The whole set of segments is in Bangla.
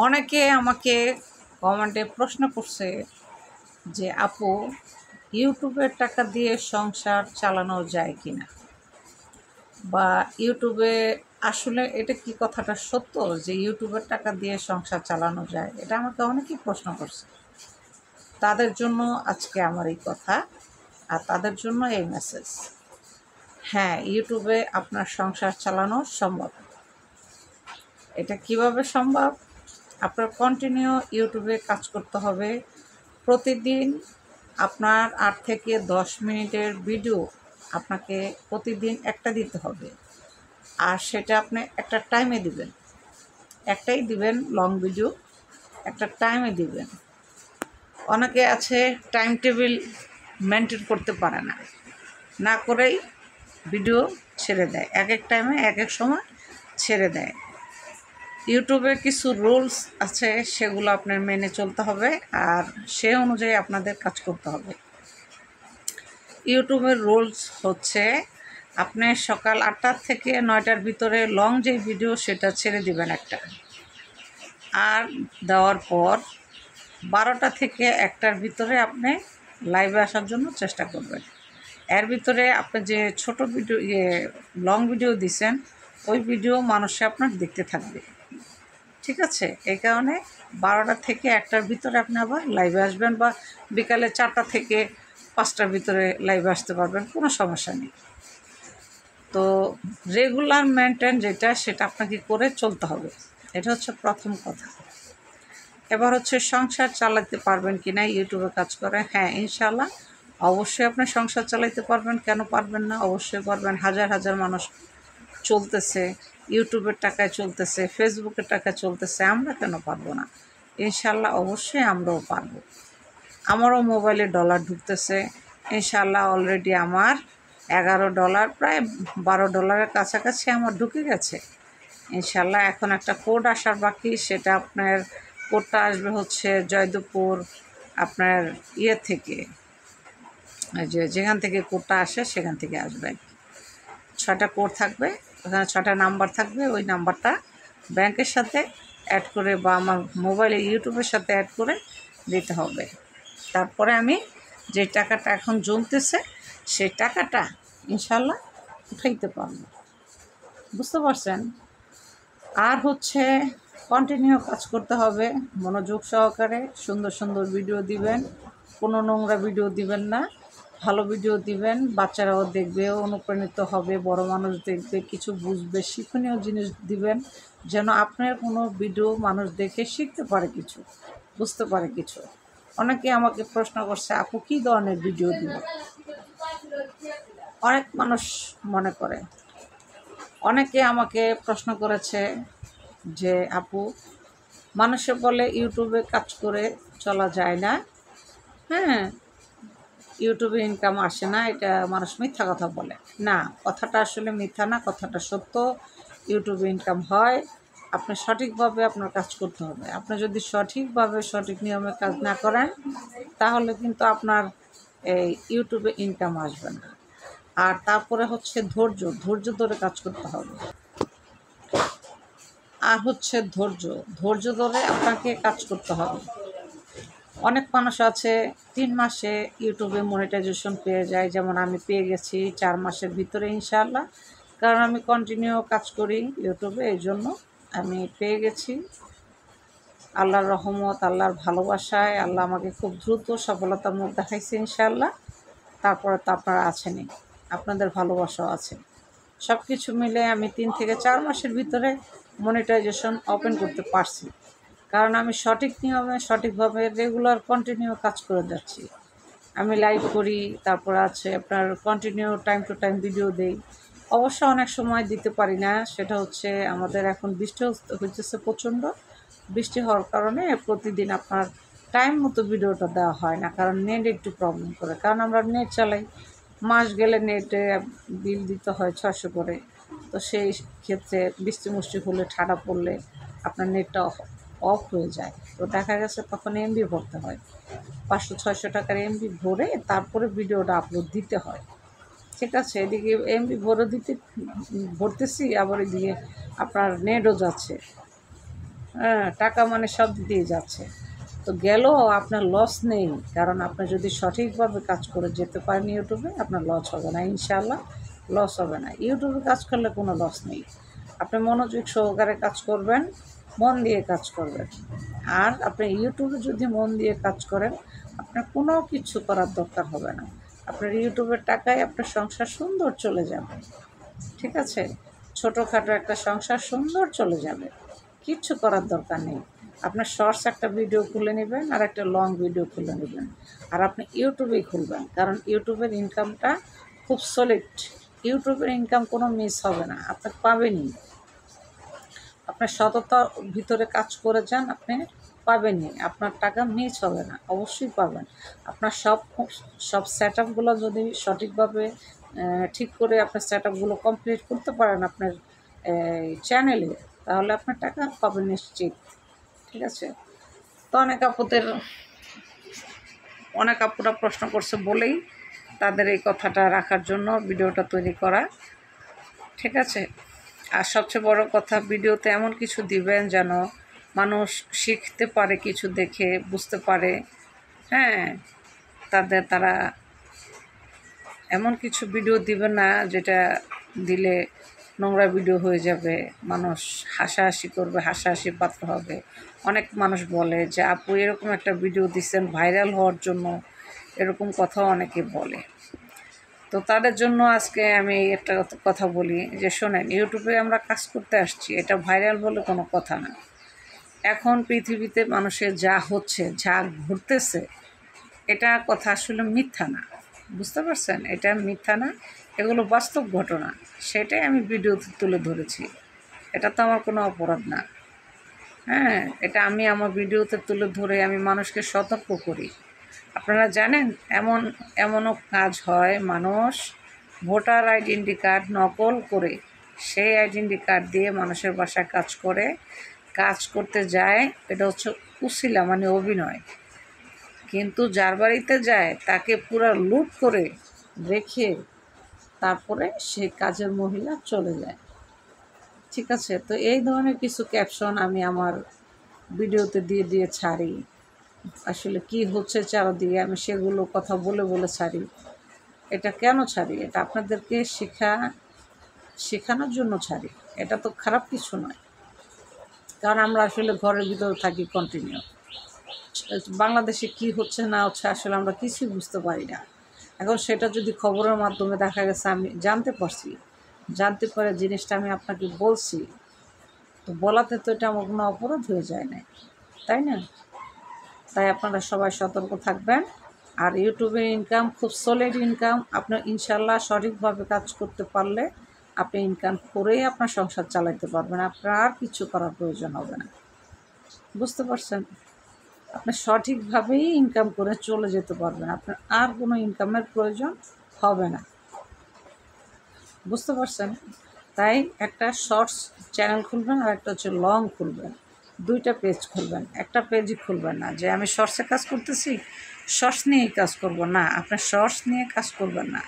অনেকে আমাকে কমেন্টে প্রশ্ন করছে যে আপু, ইউটিউবের টাকা দিয়ে সংসার চালানো যায় কিনা, বা ইউটিউবে আসলে এটা কি কথাটা সত্য যে ইউটিউবের টাকা দিয়ে সংসার চালানো যায়? এটা আমাকে অনেকেই প্রশ্ন করছে। তাদের জন্য আজকে আমার এই কথা, আর তাদের জন্য এই মেসেজ। হ্যাঁ, ইউটিউবে আপনার সংসার চালানো সম্ভব। এটা কিভাবে সম্ভব? আপনার কন্টিনিউ ইউটিউবে কাজ করতে হবে। প্রতিদিন আপনার 8 থেকে 10 মিনিটের ভিডিও আপনাকে প্রতিদিন একটা দিতে হবে, আর সেটা আপনি একটা টাইমে দিবেন। একটাই দিবেন, লং ভিডিও একটা টাইমে দিবেন। অনেকে আছে টাইম টেবিল মেনটেন করতে পারে না, না করেই ভিডিও ছেড়ে দেয়, এক এক টাইমে এক এক সময় ছেড়ে দেয়। ইউটিউবে কিছু রুলস আছে, সেগুলো আপনার মেনে চলতে হবে, আর সে অনুযায়ী আপনাদের কাজ করতে হবে। ইউটিউবের রুলস হচ্ছে, আপনি সকাল 8টা থেকে 9টার ভিতরে লং যে ভিডিও সেটা ছেড়ে দিবেন একটা, আর দেওয়ার পর 12টা থেকে 1টার ভিতরে আপনি লাইভে আসার জন্য চেষ্টা করবেন। এর ভিতরে আপনি যে ছোট ভিডিও লং ভিডিও দিছেন, ওই ভিডিও মানুষে আপনার দেখতে থাকবে। ঠিক আছে? এই কারণে 12টা থেকে 1টার ভিতরে আপনি আবার লাইভে আসবেন, বা বিকালে 4টা থেকে 5টার ভিতরে লাইভে আসতে পারবেন, কোনো সমস্যা নেই। তো রেগুলার মেনটেন যেটা, সেটা আপনাকে করে চলতে হবে। এটা হচ্ছে প্রথম কথা। এবার হচ্ছে সংসার চালাতে পারবেন কি না ইউটিউবে কাজ করে? হ্যাঁ, ইনশাআল্লাহ অবশ্যই আপনি সংসার চালাতে পারবেন। কেন পারবেন না? অবশ্যই পারবেন। হাজার হাজার মানুষ চলতেছে, ইউটিউবের টাকায় চলতেছে, ফেসবুকের টাকায় চলতেছে, আমরা কেন পারবো না? ইনশাআল্লাহ অবশ্যই আমরাও পারবো। আমারও মোবাইলে ডলার ঢুকতেছে। ইনশাআল্লাহ অলরেডি আমার $11, প্রায় $12 কাছাকাছি আমার ঢুকে গেছে। ইনশাআল্লাহ এখন একটা কোড আসার বাকি, সেটা আপনার কোডটা আসবে হচ্ছে জয়দেবপুর আপনার থেকে, যেখান থেকে কোডটা আসে সেখান থেকে আসবে। 6টা কোড থাকবে, ওখানে 6টা নাম্বার থাকবে। ওই নাম্বারটা ব্যাংকের সাথে অ্যাড করে, বা আমার মোবাইলে ইউটিউবের সাথে অ্যাড করে দিতে হবে। তারপরে আমি যে টাকাটা এখন জমতেছে, সেই টাকাটা ইনশাল্লাহ উঠাইতে পারব। বুঝতে পারছেন? আর হচ্ছে কন্টিনিউ কাজ করতে হবে, মনোযোগ সহকারে। সুন্দর সুন্দর ভিডিও দিবেন, কোনো নোংরা ভিডিও দিবেন না, ভালো ভিডিও দিবেন। বাচ্চারাও দেখবে, অনুপ্রাণিত হবে, বড় মানুষ দেখবে, কিছু বুঝবে, শিক্ষণীয় জিনিস দিবেন, যেন আপনার কোনো ভিডিও মানুষ দেখে শিখতে পারে, কিছু বুঝতে পারে কিছু। অনেকে আমাকে প্রশ্ন করছে, আপু কী ধরনের ভিডিও দিব? অনেক মানুষ মনে করে, অনেকে আমাকে প্রশ্ন করেছে যে আপু, মানুষে বলে ইউটিউবে কাজ করে চলা যায় না, হ্যাঁ, ইউটিউবে ইনকাম আসে না, এটা মানুষ মিথ্যা কথা বলে। না, কথাটা আসলে মিথ্যা না, কথাটা সত্য। ইউটিউবে ইনকাম হয়। আপনি সঠিকভাবে আপনার কাজ করতে হবে। আপনি যদি সঠিকভাবে সঠিক নিয়মে কাজ না করেন, তাহলে কিন্তু আপনার এই ইউটিউবে ইনকাম আসবে না। আর তারপরে হচ্ছে ধৈর্য, ধৈর্য ধরে কাজ করতে হবে। আর হচ্ছে ধৈর্য, ধৈর্য ধরে আপনাকে কাজ করতে হবে। অনেক মানুষ আছে 3 মাসে ইউটিউবে মনিটাইজেশন পেয়ে যায়, যেমন আমি পেয়ে গেছি 4 মাসের ভিতরে ইনশাআল্লাহ। কারণ আমি কন্টিনিউ কাজ করি ইউটিউবে, এই জন্য আমি পেয়ে গেছি। আল্লাহর রহমত, আল্লাহর ভালোবাসায় আল্লাহ আমাকে খুব দ্রুত সফলতার মুখ দেখাইছে ইনশাআল্লাহ। তারপরে তো আপনারা আছেনই, আপনাদের ভালোবাসাও আছে। সব কিছু মিলে আমি 3 থেকে 4 মাসের ভিতরে মনিটাইজেশন ওপেন করতে পারছি, কারণ আমি সঠিক নিয়মে সঠিকভাবে রেগুলার কন্টিনিউ কাজ করে যাচ্ছি। আমি লাইভ করি, তারপর আছে আপনার continue time to time video দেই। অবশ্য অনেক সময় দিতে পারি না, সেটা হচ্ছে আমাদের এখন বৃষ্টি হইতেছে প্রচণ্ড। বৃষ্টি হওয়ার কারণে প্রতিদিন আপনার টাইম মতো ভিডিওটা দেওয়া হয় না, কারণ নেট একটু প্রবলেম করে। কারণ আমরা নেট চালাই, মাস গেলে নেটে বিল দিতে হয় 600 করে। তো সেই ক্ষেত্রে বৃষ্টি মুষ্টি হলে, ঠান্ডা পড়লে আপনার নেটটা অফ হয়ে যায়। তো দেখা গেছে তখন এমবি ভরতে হয়, 500-600 টাকার এমবি ভরে তারপরে ভিডিওটা আপলোড দিতে হয়। ঠিক আছে? এদিকে এমবি ভরতেছি, আবার এদিকে আপনার নেটও যাচ্ছে। হ্যাঁ, টাকা মানে সব দিতেই যাচ্ছে। তো গেলেও আপনার লস নেই, কারণ আপনি যদি সঠিকভাবে কাজ করে যেতে পারেন ইউটিউবে, আপনার লস হবে না, ইনশাআল্লাহ লস হবে না। ইউটিউবে কাজ করলে কোনো লস নেই। আপনি মনোযোগ সহকারে কাজ করবেন, মন দিয়ে কাজ করবেন। আর আপনি ইউটিউবে যদি মন দিয়ে কাজ করেন, আপনার কোনো কিছু করার দরকার হবে না। আপনার ইউটিউবের টাকায় আপনার সংসার সুন্দর চলে যাবে। ঠিক আছে? ছোটোখাটো একটা সংসার সুন্দর চলে যাবে। কিচ্ছু করার দরকার নেই। আপনার শর্টস একটা ভিডিও খুলে নেবেন আর একটা লং ভিডিও খুলে নেবেন। আর আপনি ইউটিউবেই খুলবেন, কারণ ইউটিউবের ইনকামটা খুব সলিড। ইউটিউবের ইনকাম কোনো মিস হবে না, আপনি পাবেনই। আপনার সততার ভিতরে কাজ করে যান, আপনি পাবেনই। আপনার টাকা মিস হবে না, অবশ্যই পাবেন। আপনার সব সেট আপগুলো যদি সঠিকভাবে ঠিক করে আপনার সেট আপগুলো কমপ্লিট করতে পারেন আপনার চ্যানেলে, তাহলে আপনার টাকা পাবেন নিশ্চিত। ঠিক আছে? তো অনেক আপুরা প্রশ্ন করছে বলেই তাদের এই কথাটা রাখার জন্য ভিডিওটা তৈরি করা। ঠিক আছে? আর সবচেয়ে বড় কথা, ভিডিওতে এমন কিছু দিবেন যেন মানুষ শিখতে পারে, কিছু দেখে বুঝতে পারে। হ্যাঁ, তারা এমন কিছু ভিডিও দিবেন না যেটা দিলে নোংরা ভিডিও হয়ে যাবে, মানুষ হাসাহাসি করবে, হাসাহাসি পাত্র হবে। অনেক মানুষ বলে যে আপু এরকম একটা ভিডিও দিচ্ছেন ভাইরাল হওয়ার জন্য, এরকম কথাও অনেকে বলে। তো তাদের জন্য আজকে আমি একটা কথা বলি যে শোনেন, ইউটিউবে আমরা কাজ করতে আসছি, এটা ভাইরাল বলে কোনো কথা না। এখন পৃথিবীতে মানুষের যা হচ্ছে, যা ঘটতেছে, এটা কথা আসলে মিথ্যা না। বুঝতে পারছেন? এটা মিথ্যা না, এগুলো বাস্তব ঘটনা। সেটাই আমি ভিডিওতে তুলে ধরেছি। এটা তো আমার কোনো অপরাধ না। হ্যাঁ, এটা আমি আমার ভিডিওতে তুলে ধরে আমি মানুষকে সতর্ক করি। আপনারা জানেন, এমনও কাজ হয়, মানুষ ভোটার আইডেন্টি কার্ড নকল করে সেই আইডেন্টি কার্ড দিয়ে মানুষের বাসায় কাজ করতে যায়। এটা হচ্ছে উছিলা, মানে অভিনয়। কিন্তু যার বাড়িতে যায় তাকে পুরো লুট করে রেখে তারপরে সেই কাজের মহিলা চলে যায়। ঠিক আছে? তো এই ধরনের কিছু ক্যাপশন আমি আমার ভিডিওতে দিয়ে ছাড়ি। আসলে কি হচ্ছে চারদিকে আমি সেগুলো কথা বলে ছাড়ি। এটা কেন ছাড়ি? এটা আপনাদেরকে শেখানোর জন্য ছাড়ি। এটা তো খারাপ কিছু নয়, কারণ আমরা আসলে ঘরের ভিতরে থাকি কন্টিনিউ। বাংলাদেশে কি হচ্ছে না হচ্ছে আসলে আমরা কিছুই বুঝতে পারি না। এখন সেটা যদি খবরের মাধ্যমে দেখা গেছে আমি জানতে পারে জিনিসটা আমি আপনাকে বলছি, তো বলাতে তো এটা আমার কোনো অপরাধ হয়ে যায় না, তাই না? তাই আপনারা সবাই সতর্ক থাকবেন। আর ইউটিউবের ইনকাম খুব সলিড ইনকাম। আপনার ইনশাল্লাহ সঠিকভাবে কাজ করতে পারলে আপনি ইনকাম করেই আপনার সংসার চালাতে পারবেন, আপনার আর কিছু করার প্রয়োজন হবে না। বুঝতে পারছেন? আপনি সঠিকভাবেই ইনকাম করে চলে যেতে পারবেন, আপনার আর কোনো ইনকামের প্রয়োজন হবে না। বুঝতে পারছেন? তাই একটা শর্টস চ্যানেল খুলবেন আর একটা হচ্ছে লং খুলবেন, দুইটা পেজ খুলবেন। একটা পেজই খুলবেন না যে আমি শর্টসে কাজ করতেছি, শর্টস নিয়েই কাজ করব না। আপনার শর্টস নিয়ে কাজ করবেন না,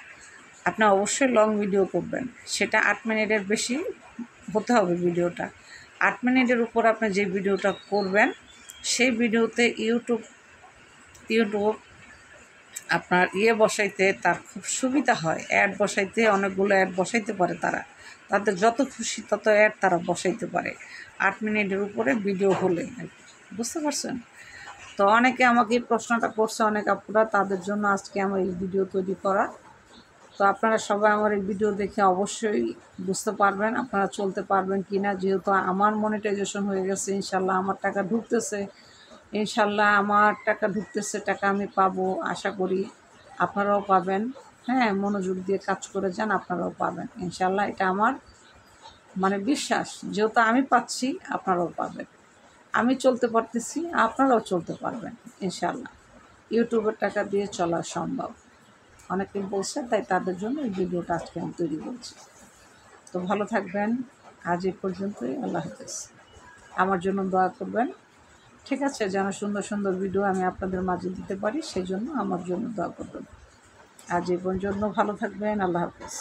আপনি অবশ্যই লং ভিডিও করবেন। সেটা 8 মিনিটের বেশি হতে হবে ভিডিওটা। 8 মিনিটের উপর আপনি যে ভিডিওটা করবেন, সেই ভিডিওতে ইউটিউব আপনার বসাইতে তার খুব সুবিধা হয়। অ্যাড বসাইতে অনেকগুলো অ্যাড বসাইতে পারে তাদের যত খুশি তত অ্যাড তারা বসাইতে পারে 8 মিনিটের উপরে ভিডিও হলে। বুঝতে পারছেন? তো অনেকে আমাকে এই প্রশ্নটা করছে, অনেক আপুরা, তাদের জন্য আজকে আমার এই ভিডিও তৈরি করা। তো আপনারা সবাই আমার এই ভিডিও দেখে অবশ্যই বুঝতে পারবেন আপনারা চলতে পারবেন কি না। যেহেতু আমার মনিটাইজেশন হয়ে গেছে, ইনশাল্লাহ আমার টাকা ঢুকতেছে, টাকা আমি পাবো, আশা করি আপনারাও পাবেন। হ্যাঁ, মনোযোগ দিয়ে কাজ করে যান, আপনারাও পাবেন ইনশাল্লাহ। এটা আমার বিশ্বাস, যেহেতু আমি পাচ্ছি আপনারাও পাবেন। আমি চলতে পারতেছি, আপনারাও চলতে পারবেন ইনশাল্লাহ। ইউটিউবের টাকা দিয়ে চলা সম্ভব, অনেকে বলছে, তাই তাদের জন্য এই ভিডিওটা আজকে আমি তৈরি করছি। তো ভালো থাকবেন, আজ এই পর্যন্তই। আল্লাহ হাফেজ। আমার জন্য দোয়া করবেন। ঠিক আছে? যেন সুন্দর সুন্দর ভিডিও আমি আপনাদের মাঝে দিতে পারি, সেই জন্য আমার জন্য দোয়া করবেন। আজ এই পর্যন্ত, ভালো থাকবেন। আল্লাহ হাফেজ।